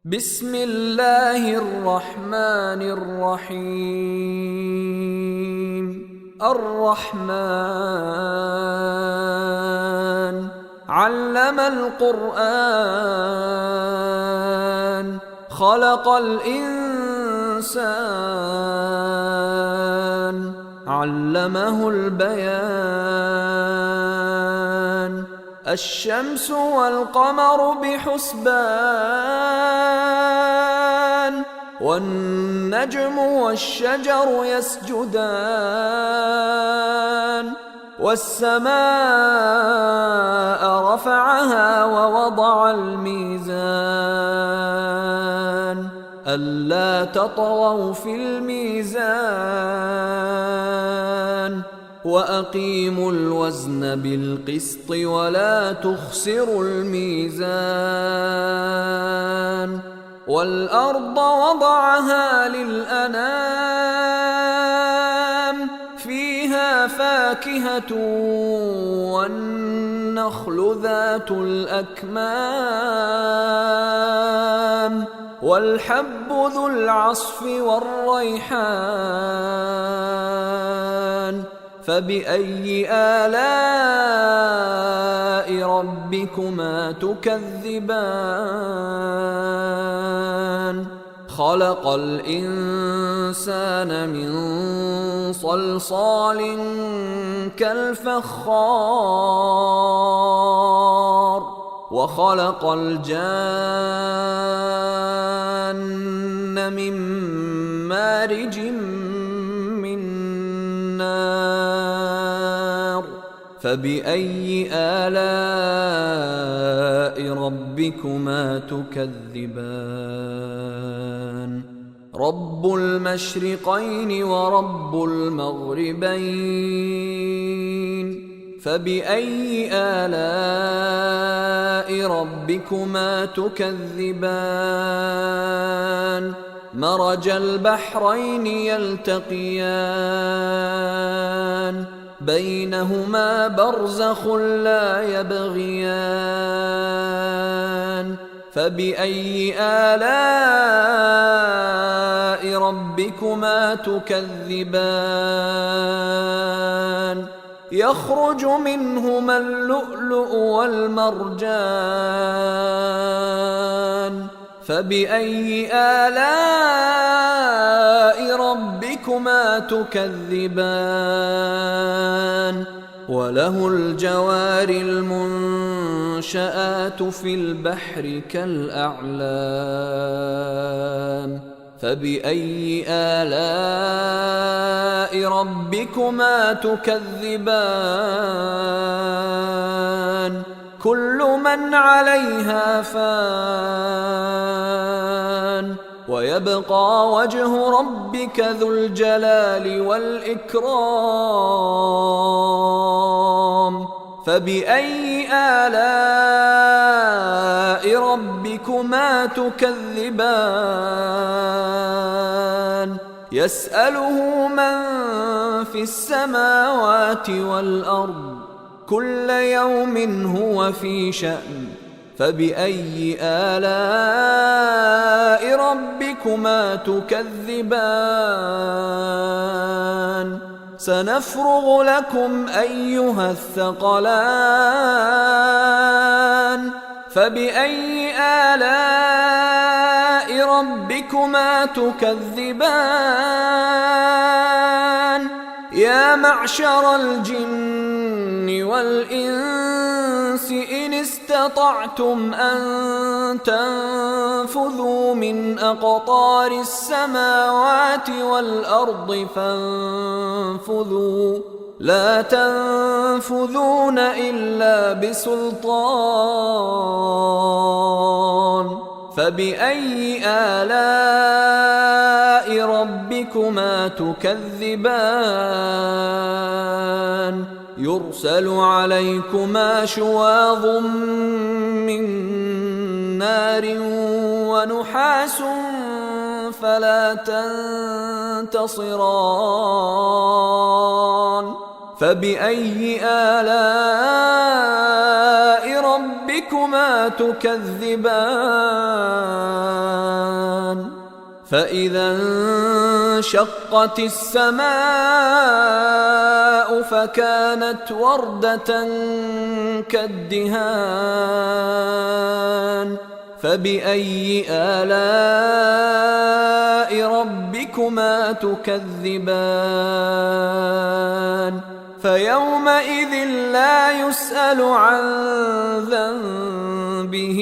بسم الله الرحمن الرحيم. الرحمن علم القرآن خلق الإنسان علمه البيان. الشمس والقمر بحسبان والنجم والشجر يسجدان. والسماء رفعها ووضع الميزان ألا تطغوا في الميزان وأقيموا الوزن بالقسط ولا تخسروا الميزان. والأرض وضعها للأنام فيها فاكهة والنخل ذات الأكمام والحب ذو العصف والريحان. فبأي آلاء ربكما تكذبان؟ خلق الإنسان من صلصال كالفخار وخلق الجان من مارج من نار. فبأي آلاء ربكما تكذبان؟ رب المشرقين ورب المغربين. فبأي آلاء ربكما تكذبان؟ مرج البحرين يلتقيان بينهما برزخ لا يبغيان. فبأي آلاء ربكما تكذبان؟ يخرج منهما اللؤلؤ والمرجان. فبأي آلاء ربكما تكذبان؟ وله الجوار المنشآت في البحر كالأعلام. فبأي آلاء ربكما تكذبان؟ كل من عليها فان ويبقى وجه ربك ذو الجلال والإكرام. فبأي آلاء ربكما تكذبان؟ يسأله من في السماوات والأرض كل يوم هو في شأن. فبأي آلاء ربكما تكذبان؟ سنفرغ لكم أيها الثقلان. فبأي آلاء ربكما تكذبان؟ يا معشر الجن والإنس إن استطعتم أن تنفذوا من أقطار السماوات والأرض فانفذوا لا تنفذون إلا بسلطان. فبأي آلاء ربكما تكذبان؟ يرسل عليكما شواظ من نار ونحاس فلا تنتصران. فبأي آلاء ربكما تكذبان فإذا انشقت السماء فكانت وردة كالدهان فبأي آلاء ربكما تكذبان فيومئذ لا يسأل عن ذنبه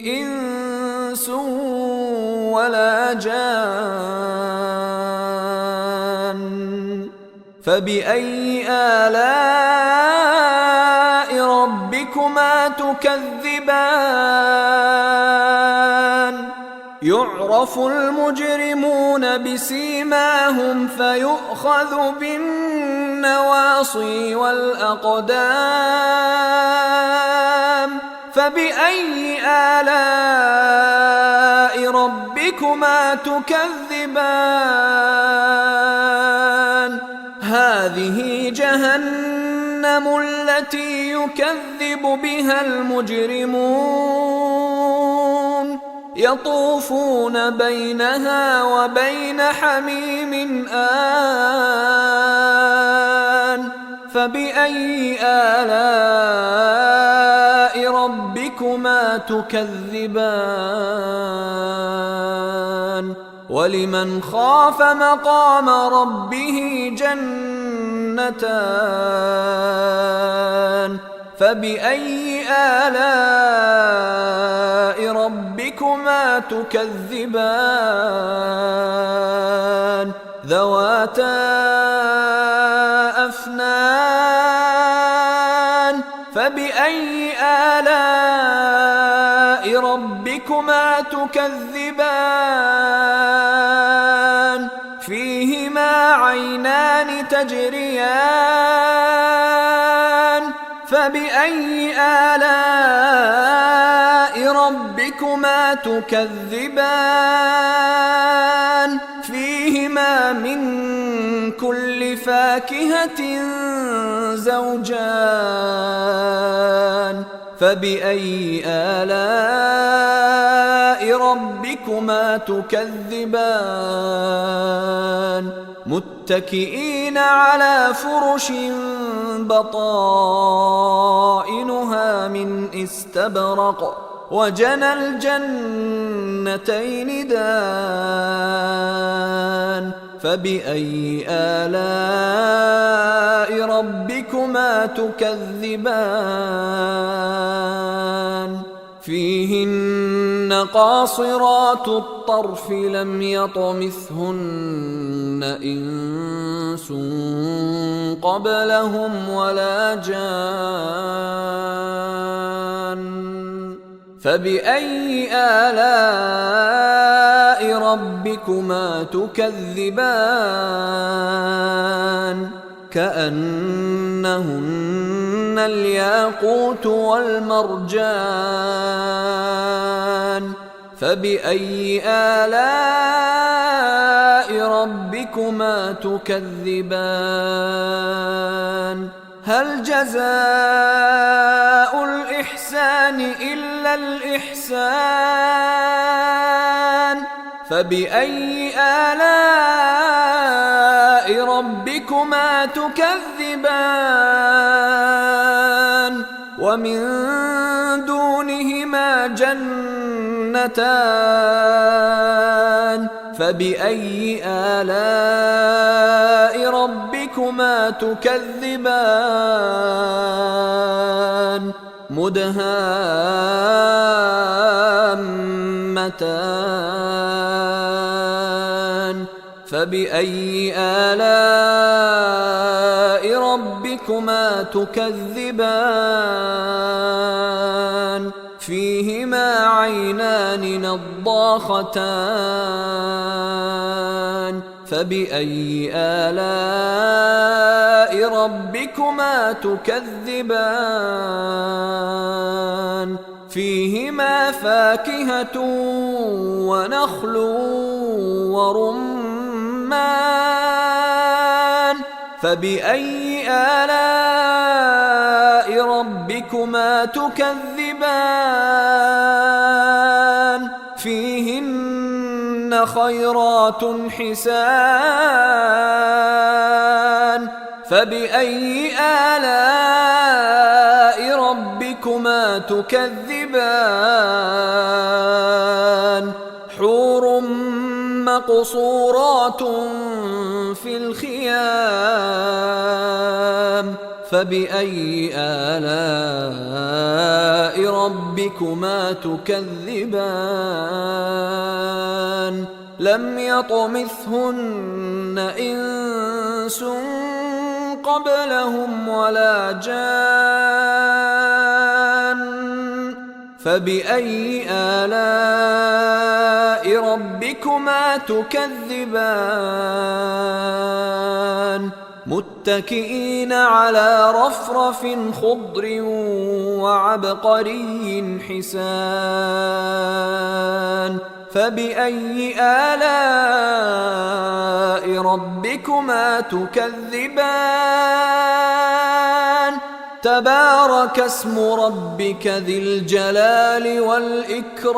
إنس ولا جان فبأي آلاء ربكما تكذبان يعرف المجرمون بسيماهم فيؤخذ بالنواصي والأقدام فبأي آلاء ربكما تكذبان هذه جهنم التي يكذب بها المجرمون يطوفون بينها وبين حميم آن فبأي آلاء ربكما تكذبان ولمن خاف مقام ربه جنتان فبأي آلاء ربكما تكذبان ذواتا أفنان فبأي آلاء ربكما تكذبان فيهما عينان تجريان فبأي آلاء ربكما تكذبان فيهما من كل فاكهة زوجان فبأي آلاء ربكما تكذبان متكئين على فرش بطائنها من استبرق وجنى الجنتين دان فبأي آلاء ربكما تكذبان فيهن قاصرات الطرف لم يطمثهن إنس قبلهم ولا جان فبأي آلاء ربكما تكذبان كأنهن الياقوت والمرجان فبأي آلاء ربكما تكذبان هل جزاء الإحسان إلا الإحسان فبأي آلاء ربكما تكذبان ومن دونهما جنتان فبأي آلاء ربكما تكذبان مدهامتان فبأي آلاء ربكما تكذبان فيهما عينان نضاختان فبأي آلاء ربكما تكذبان فيهما فاكهة ونخل ورمان فبأي آلاء ربكما تكذبان فيهن خيرات حسان فبأي آلاء ربكما تكذبان حور مقصورات في الخيام فبأي آلاء ربكما تكذبان لم يطمثهن إنس قبلهم ولا جان فبأي آلاء ربكما تكذبان متكئين على رفرف خضر وعبقري حسان فبأي آلاء ربكما تكذبان تبارك اسم ربك ذي الجلال والإكرام